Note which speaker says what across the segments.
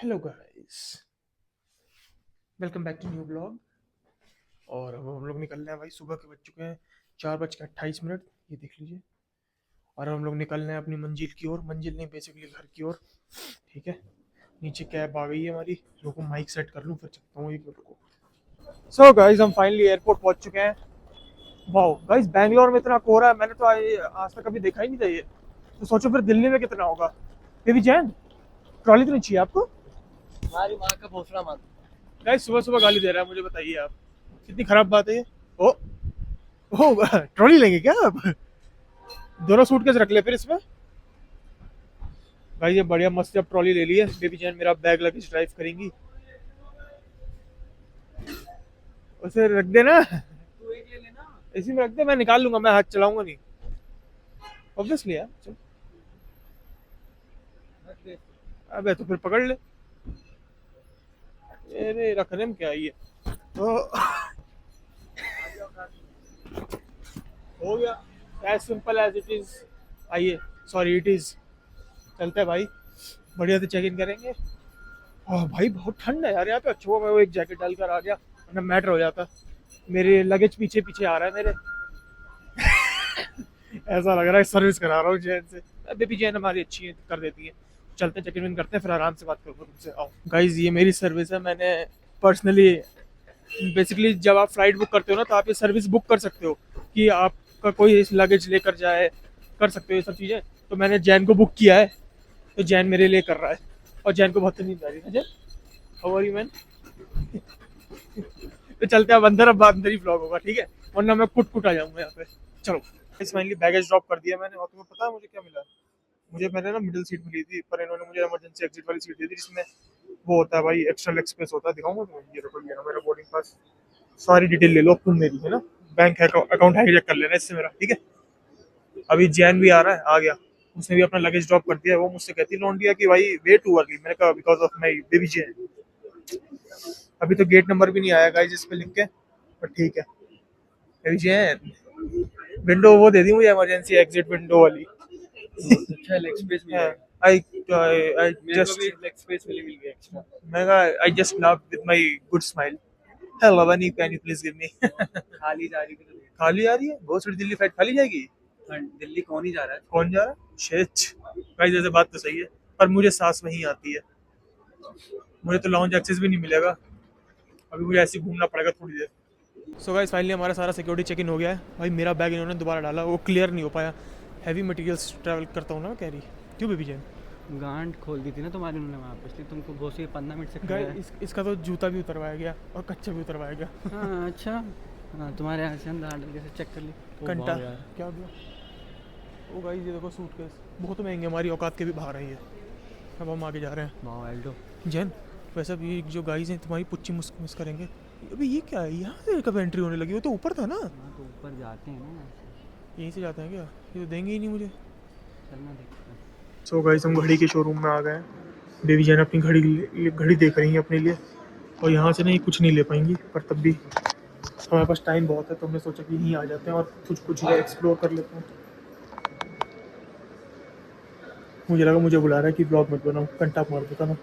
Speaker 1: Hello guys, welcome back to new blog. और अब हम लोग निकल रहे हैं भाई। सुबह के बज चुके हैं 4:28। ये देख लीजिए। और अब हम लोग निकल रहे हैं अपनी मंजिल की ओर। मंजिल नहीं, बेसिकली घर की ओर। ठीक है, नीचे कैब आ गई है हमारी। रुको माइक सेट कर लूँ फिर चलता हूँ। एक मिनट रुको। सो गाइस, हम फाइनली एयरपोर्ट पहुंच चुके हैं। वाओ गाइस, बैंगलोर में इतना कोहरा है, मैंने तो आज तक कभी देखा ही नहीं था ये। तो सोचो फिर दिल्ली में कितना होगा। बेबी जैन, ट्रॉली तो नहीं चाहिए आपको?
Speaker 2: हमारी माँ का भोसड़ा मत।
Speaker 1: गाइस सुबह सुबह गाली दे रहा है मुझे, बताइए आप। कितनी खराब बात है ये। ओ ओ ट्रॉली लेंगे क्या आप? दोनों सूटकेस रख ले फिर इसमें। भाई ये बढ़िया मस्त जब ट्रॉली ले ली है, बेबी जैन मेरा बैग लगेज ड्राइव करेंगी। उसे रख देना,
Speaker 2: तू एक ले लेना।
Speaker 1: इसी में रख दे, मैं निकाल लूंगा, मैं हाथ चलाऊंगा नहीं। ऑब्वियसली यार, चल।
Speaker 2: रख दे।
Speaker 1: अबे तो फिर पकड़ ले। अरे रखने में क्या है ये। तो हो गया, as simple as it is. आइए, सॉरी इट इज। चलते हैं भाई, बढ़िया से चेक इन करेंगे। भाई बहुत ठंड है यार यहाँ पे। अच्छा हुआ मैं वो एक जैकेट डालकर आ गया, वरना मैटर हो जाता। मेरे लगेज पीछे पीछे आ रहा है मेरे। ऐसा लग रहा है सर्विस करा रहा हूँ जैन से। बेबी जैन हमारी अच्छी है, कर देती है। चलते चेक इन करते हैं, फिर आराम से बात करूँगा तुमसे। आओ गाइज, ये मेरी सर्विस है। मैंने पर्सनली, बेसिकली जब आप फ्लाइट बुक करते हो ना, तो आप ये सर्विस बुक कर सकते हो कि आपका कोई लगेज लेकर जाए, कर सकते हो ये सब चीज़ें। तो मैंने जैन को बुक किया है, तो जैन मेरे लिए कर रहा है। और जैन को बहुत नींद आ रही है। Jain, how are you man? तो चलते हैं अब अंदर। अब अंदर ही ब्लॉग होगा, ठीक है, वरना मैं कुट कुट आ जाऊंगा यहाँ पे। चलो। इस फाइनली बैगेज ड्रॉप कर दिया मैंने। और तुम्हें पता है मुझे क्या मिला? मैंने ना मिडिल सीट मिली थी, पर इन्होंने मुझे इमरजेंसी एग्जिट वाली सीट दी थी, जिसमें वो होता है भाई, एक्स्ट्रा लेग स्पेस होता है। दिखाऊंगा तुम्हें, ये देखो, ये ना मेरा बोर्डिंग पास। सारी डिटेल ले लो तुम मेरी, है ना। बैंक अकाउंट हाईजैक कर लेना इससे मेरा, ठीक है। अभी जैन भी आ रहा है, आ गया। उसने भी अपना लगेज ड्रॉप कर दिया है। वो मुझसे कहती लौंडिया कि भाई वे टू अर्ली। मैंने कहा because of my baby Jain. अभी तो गेट नंबर भी नहीं आया गाइस इस पे लिख के, पर ठीक है। बेबी जैन, विंडो वो दे दी मुझे, इमरजेंसी एग्जिट विंडो वाली।
Speaker 2: बहुत अच्छा लेग स्पेस मिल जाएगा।
Speaker 1: आई आई
Speaker 2: मेरे को
Speaker 1: जस्ट,
Speaker 2: भी लेग स्पेस मिल गया एक्स्ट्रा।
Speaker 1: मैं I just love with my good smile. Hello bunny, can you please give me?
Speaker 2: खाली जा रही थी तो देख।
Speaker 1: खाली आ रही है बहुत सारी। दिल्ली फ्लाइट खाली जाएगी?
Speaker 2: दिल्ली कौन ही जा रहा है।
Speaker 1: कौन जा रहा है? शेच। भाई जैसे बात तो सही है, पर मुझे सांस वहीं आती है। मुझे तो लाउंज एक्सेस भी नहीं मिलेगा। अभी मुझे ऐसे ही घूमना पड़ेगा थोड़ी देर। सो गाइस, फाइनली हमारा सारा सिक्योरिटी चेक इन हो गया है। भाई मेरा बैग इन्होंने दोबारा डाला, वो क्लियर नहीं हो पाया। हैवी मटेरियल्स ट्रैवल करता हूँ ना मैं, कैरी। क्यों बेबी जैन?
Speaker 2: गांड खोल दी थी ना तुम्हारी उन्होंने वहाँ पे, इसलिए तुमको घोषे 15 मिनट से खड़ा
Speaker 1: गाइस
Speaker 2: है।
Speaker 1: इसका तो जूता भी उतरवाया गया और कच्चा भी उतरवाया गया।
Speaker 2: हाँ अच्छा। हाँ तुम्हारे यहाँ से अंदर कैसे चेक कर ली। ओ
Speaker 1: घंटा
Speaker 2: वाह यार।
Speaker 1: क्या हो गया? ओ गाइस ये देखो, सूटकेस बहुत महंगे, हमारी औकात के भी बाहर है ये। अब हम आगे जा रहे हैं।
Speaker 2: वाह एल्डो।
Speaker 1: जैन, वैसे भी जो गाइस हैं तुम्हारी पुच्ची मिस करेंगे। अभी ये क्या है, यहाँ से कब एंट्री होने लगी? वो तो ऊपर था ना।
Speaker 2: हाँ तो ऊपर जाते हैं ना ऐसे।
Speaker 1: यहीं से जाते हैं क्या? ये तो देंगे ही नहीं मुझे।
Speaker 2: चलना देखते हैं।
Speaker 1: सो गाइस, हम घड़ी के शोरूम में आ गए हैं। बेबी जैन अपनी घड़ी देख रही है अपने लिए। और यहाँ से नहीं, कुछ नहीं ले पाएंगी, पर तब भी हमारे पास टाइम बहुत है, तो हमने सोचा कि यहीं आ जाते हैं और कुछ कुछ एक्सप्लोर कर लेते हैं। मुझे लगा मुझे बुला रहा है कि ब्लॉग मत बनाओ, कंटा मार देता ना।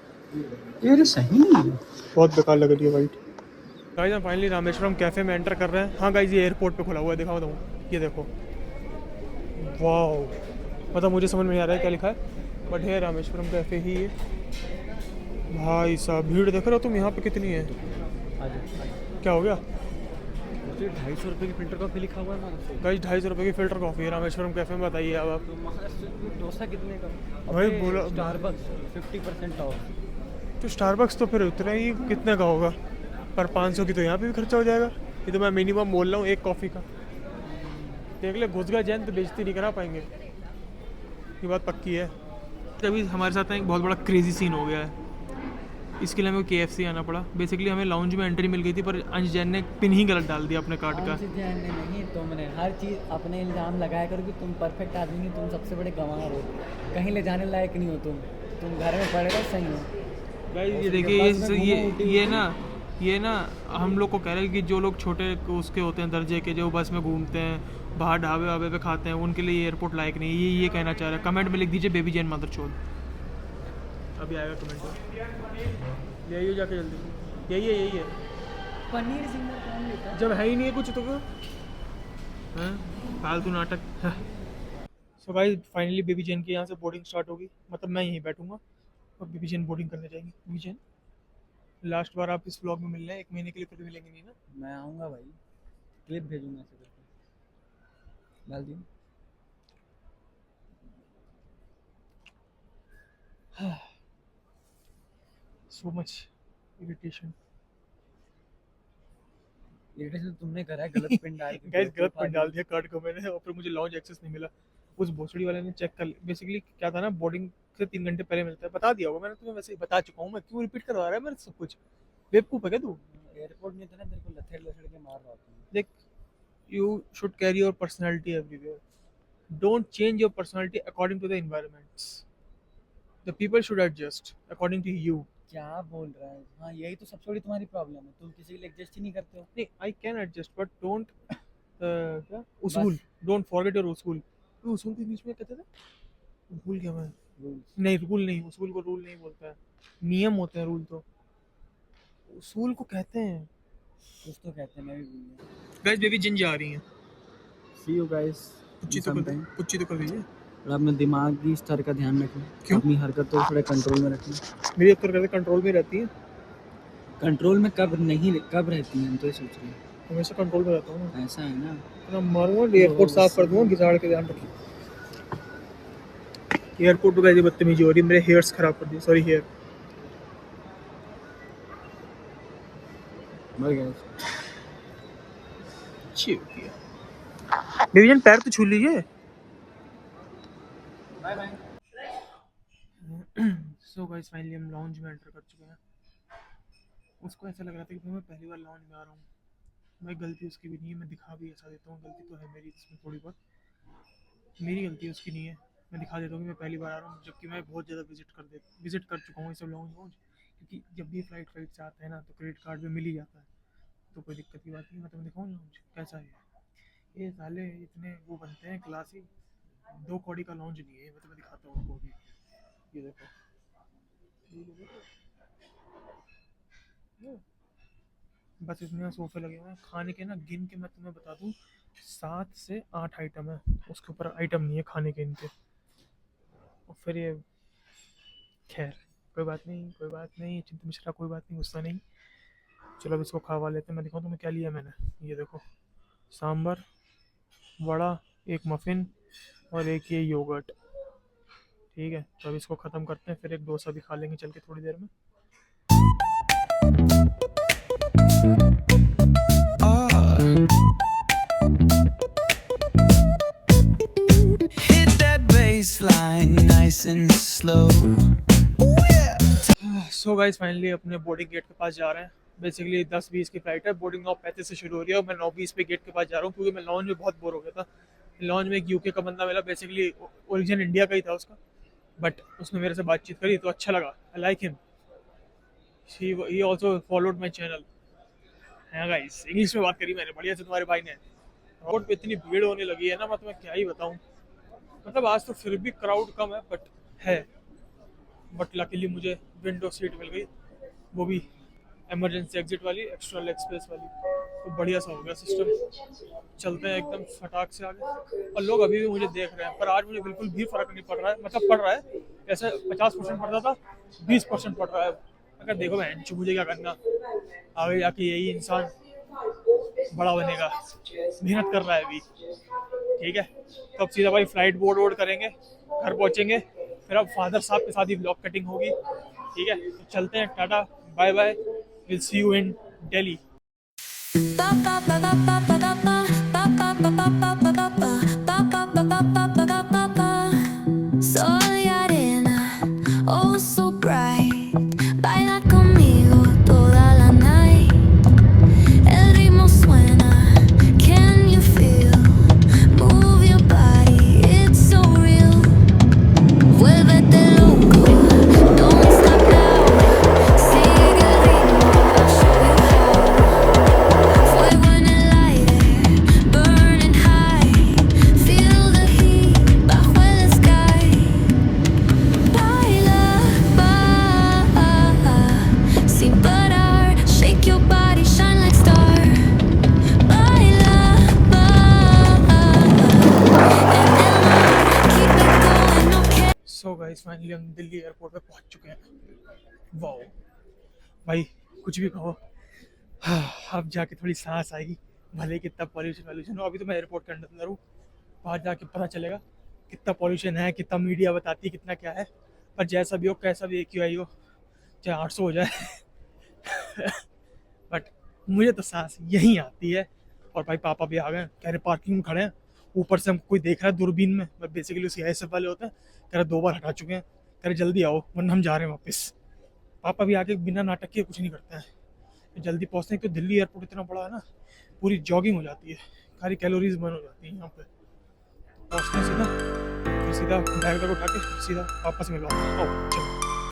Speaker 2: ये सही नहीं है।
Speaker 1: बहुत बेकार लग रही है वाइट। गाइस हम फाइनली रामेश्वरम कैफ़े में एंटर कर रहे हैं। हाँ गाइस, ये एयरपोर्ट पे खुला हुआ है, दिखाओ बताऊँ। ये देखो, वाह। मतलब मुझे समझ में नहीं आ रहा है क्या लिखा है, बट है रामेश्वरम कैफ़े ही है। भाई साहब भीड़ देख रहे हो तुम यहाँ पे कितनी है? क्या हो गया?
Speaker 2: 250 रुपये की फिल्टर कॉफी लिखा हुआ है ना।
Speaker 1: गाइस 250 रुपये की फ़िल्टर कॉफ़ी है रामेश्वरम कैफ़े में। बताइए अब आप।
Speaker 2: तो डोसा कितने का?
Speaker 1: भाई बोला
Speaker 2: स्टारबक्स 50% ऑफ।
Speaker 1: तो स्टारबक्स तो फिर उतना ही कितने का होगा, पर 500 की तो यहाँ पे भी खर्चा हो जाएगा। ये तो मैं मिनिमम बोल रहा हूँ एक कॉफ़ी का। देख ले, घुस गया जैन तो बेइज्जती नहीं करा पाएंगे, ये बात पक्की है। तभी हमारे साथ एक बहुत बड़ा क्रेजी सीन हो गया है। इसके लिए हमें KFC आना पड़ा। बेसिकली हमें लाउंज में एंट्री मिल गई थी, पर अंश जैन ने पिन ही गलत डाल दिया अपने कार्ड का।
Speaker 2: नहीं, तुमने हर चीज़ अपने इल्ज़ाम लगाया करो कि तुम परफेक्ट आदमी नहीं, तुम सबसे बड़े गंवार हो, कहीं ले जाने लायक नहीं हो तुम घर में पड़े रहो, सही हो।
Speaker 1: गाइस ये देखिए, ये ना हम लोग को कह रहे हैं कि जो लोग छोटे उसके होते हैं दर्जे के, जो बस में घूमते हैं, बाहर ढाबे वाबे पे खाते हैं, उनके लिए एयरपोर्ट लायक नहीं है। ये कहना चाह रहा है। कमेंट में लिख दीजिए बेबी जैन मदर चोद। अभी आएगा कमेंट। ले आइए जाके जल्दी। यही है।
Speaker 2: पनीर सिंगर कौन लेता है?
Speaker 1: जब है ही नहीं है कुछ तो क्यों? हाँ, फालतू नाटक। सो गाइस फाइनली बेबी जैन की यहाँ से बोर्डिंग स्टार्ट होगी, मतलब मैं यहीं बैठूंगा और बेबी जैन बोर्डिंग करने जाएंगे। बेबी जैन लास्ट बार आप इस व्लॉग में मिल रहे हैं, 1 महीने के लिए फिर मिलेंगे नहीं ना?
Speaker 2: मैं आऊँगा भाई, क्लिप भेजूंगा ऐसे करके, डाल दियो।
Speaker 1: So much irritation.
Speaker 2: इरिटेशन तुमने करा है, गलत पिन डाल के।
Speaker 1: गाइस गलत पिन डाल दिया कार्ड को मैंने और फिर मुझे लॉन्च एक्सेस नहीं मिला। उस भोसड़ी वाले ने चेक कर लिया। बेसिकली क्या था ना, बोर्डिंग से 3 घंटे पहले मिलता है, बता दिया होगा मैंने तुम्हें, वैसे ही बता चुका हूँ मैं, क्यों रिपीट करवा रहा है मेरे सब कुछ? बेवकूफ है क्या तू?
Speaker 2: एयरपोर्ट में इतना तेरे को लथेड़ लथेड़ के मार रहा था।
Speaker 1: देख, you should carry your personality everywhere, don't change your personality according to the environments, the people should adjust according to you.
Speaker 2: क्या बोल रहा है? हाँ, यही तो सबसे बड़ी तुम्हारी प्रॉब्लम है, तुम किसी के लिए एडजस्ट ही नहीं करते हो।
Speaker 1: नहीं, I can adjust but don't क्या उसूल, डोंट फॉरगेट योर उसूल। तू उसूल के बीच में कहते थे, भूल गया मैं।
Speaker 2: रूल्स
Speaker 1: नहीं, रूल नहीं, उसूल को रूल नहीं बोलता है, नियम होते हैं रूल तो। उसूल को कहते हैं।
Speaker 2: कुछ तो कहते हैं, मैं भी भूल गया।
Speaker 1: गाइस बेबी जिन जा रही हैं।
Speaker 2: सी यू गाइस।
Speaker 1: पुच्ची तो कर दीजिए।
Speaker 2: और अपने दिमागी स्तर का ध्यान रखें।
Speaker 1: क्यों?
Speaker 2: अपनी हरकतों को थोड़ा कंट्रोल में रखें।
Speaker 1: मेरी अक्कर कहते कंट्रोल में रहती है।
Speaker 2: कंट्रोल में कब रहती हैं, हम तो ये सोच रहे हैं।
Speaker 1: हमेशा कंट्रोल में रहता हूँ मैं।
Speaker 2: ऐसा है ना?
Speaker 1: इतना मारूंगा, एयरपोर्ट साफ कर दूंगा, घिसाड़ के, ध्यान रखिए। एयरपोर्ट पे कैसी बदतमीजी हो रही है, मेरे हेयर्स खराब कर दिए, सॉरी हेयर।
Speaker 2: मर गया।
Speaker 1: अच्छी होती है। बेबी जान पैर तो छू लीजिए।
Speaker 2: Bye bye.
Speaker 1: So guys finally हम लॉन्ज में एंटर कर चुके हैं। उसको ऐसा लग रहा था कि मैं पहली बार लॉन्ज में आ रहा हूँ। मैं गलती उसकी भी नहीं है, मैं दिखा भी ऐसा देता हूँ, गलती तो है मेरी इसमें थोड़ी बहुत, मेरी गलती उसकी नहीं है। मैं दिखा देता हूँ कि मैं पहली बार आ रहा हूँ, जबकि मैं बहुत ज़्यादा विजिट कर चुका हूँ ये सब लॉन्ज। क्योंकि जब भी फ्लाइट से आता है ना तो क्रेडिट कार्ड में मिल ही जाता है, तो कोई दिक्कत की बात नहीं। मैं तुम्हें दिखाऊँ लॉन्ज कैसा है। ये साले इतने वो बनते हैं क्लासी, 2 कौड़ी का लॉन्ज नहीं है। मैं तुम्हें दिखाता हूँ उनको भी। ये देखो, बस इतने सोफे लगे हुए हैं। खाने के ना गिन के मैं तुम्हें बता दूं, 7 से 8 आइटम है, उसके ऊपर आइटम नहीं है खाने के इनके। और फिर ये खैर कोई बात नहीं, चिंता मिश्रा, कोई बात नहीं, गुस्सा नहीं। चलो अब इसको खावा लेते हैं। मैं दिखाऊँ तुम्हें क्या लिया मैंने। ये देखो, सांभर, वड़ा, एक मफ़िन और एक ये योगर्ट। ठीक है, तो अब इसको ख़त्म करते हैं, फिर एक डोसा भी खा लेंगे चल के थोड़ी देर में।
Speaker 3: Hit that baseline nice and slow.
Speaker 1: So guys finally अपने बोर्डिंग गेट के पास जा रहे हैं। बेसिकली 10:20 की फ्लाइट है, बोर्डिंग 9:35 से शुरू हो रही है और मैं 9:20 पे गेट के पास जा रहा हूँ, क्योंकि मैं लॉन्च में बहुत बोर हो गया था। लॉन्च में एक यूके का बंदा मिला, बेसिकली ओरिजिन इंडिया का ही था उसका, बट उसने मेरे से बातचीत करी तो अच्छा लगा। I like him, he also followed my channel. हाँ गाइस, इंग्लिश में बात करी मैंने बढ़िया से तुम्हारे भाई ने। रोड पे इतनी भीड़ होने लगी है ना, मैं तुम्हें क्या ही बताऊँ। मतलब आज तो फिर भी क्राउड कम है, बट लकीली मुझे विंडो सीट मिल गई, वो भी इमरजेंसी एग्जिट वाली, एक्स्ट्रा लेग स्पेस वाली। तो बढ़िया सा हो गया सिस्टम, चलते हैं एकदम फटाक से आगे। और लोग अभी भी मुझे देख रहे हैं, पर आज मुझे बिल्कुल भी फर्क नहीं पड़ रहा है। मतलब पड़ रहा है, ऐसे 50% पड़ रहा था, 20% पड़ रहा है। अगर देखो बहन, मुझे क्या करना, आगे जाके यही इंसान बड़ा बनेगा, मेहनत कर रहा है अभी। ठीक है, तो अब सीधा भाई फ्लाइट बोर्ड करेंगे, घर पहुंचेंगे, फिर अब फादर साहब के साथ ही ब्लॉग कटिंग होगी। ठीक है, तो चलते हैं, tata bye bye, will see you in Delhi.
Speaker 4: Soy arena, oh so bright. Baila conmigo toda la night. El ritmo suena, can you feel? Move your body, it's so real. Vuélvete loco, don't stop now. Sigue el ritmo, I'll show you how. Fuego en el aire, burning high.
Speaker 1: Finally हम Delhi airport पे पहुंच चुके हैं। Wow भाई, कुछ भी कहो, अब जाके थोड़ी सांस आएगी। भले कितना पॉल्यूशन हो, अभी तो मैं एयरपोर्ट के अंदर हूँ, बाहर जाके पता चलेगा कितना पॉल्यूशन है, कितना मीडिया बताती है कितना क्या है। पर जैसा भी हो, कैसा भी AQI हो, चाहे 800 हो जाए बट मुझे तो सांस यहीं आती है। और भाई पापा भी आ गए, कह रहे पार्किंग में खड़े हैं, ऊपर से हम कोई देख रहा है दूरबीन में, बेसिकली CISF वाले होते हैं, कह रहे 2 बार हटा चुके हैं, कह रहे जल्दी आओ वरना हम जा रहे हैं वापस। पापा भी आके बिना नाटक के कुछ नहीं करते हैं, जल्दी पहुँचते हैं। तो दिल्ली एयरपोर्ट इतना बड़ा है ना, पूरी जॉगिंग हो जाती है, सारी कैलोरीज बर्न हो जाती है यहाँ पे। पहुँचते हैं सीधा, फिर सीधा बैग उठा के सीधा वापस मिलवाते हैं। आओ चलो।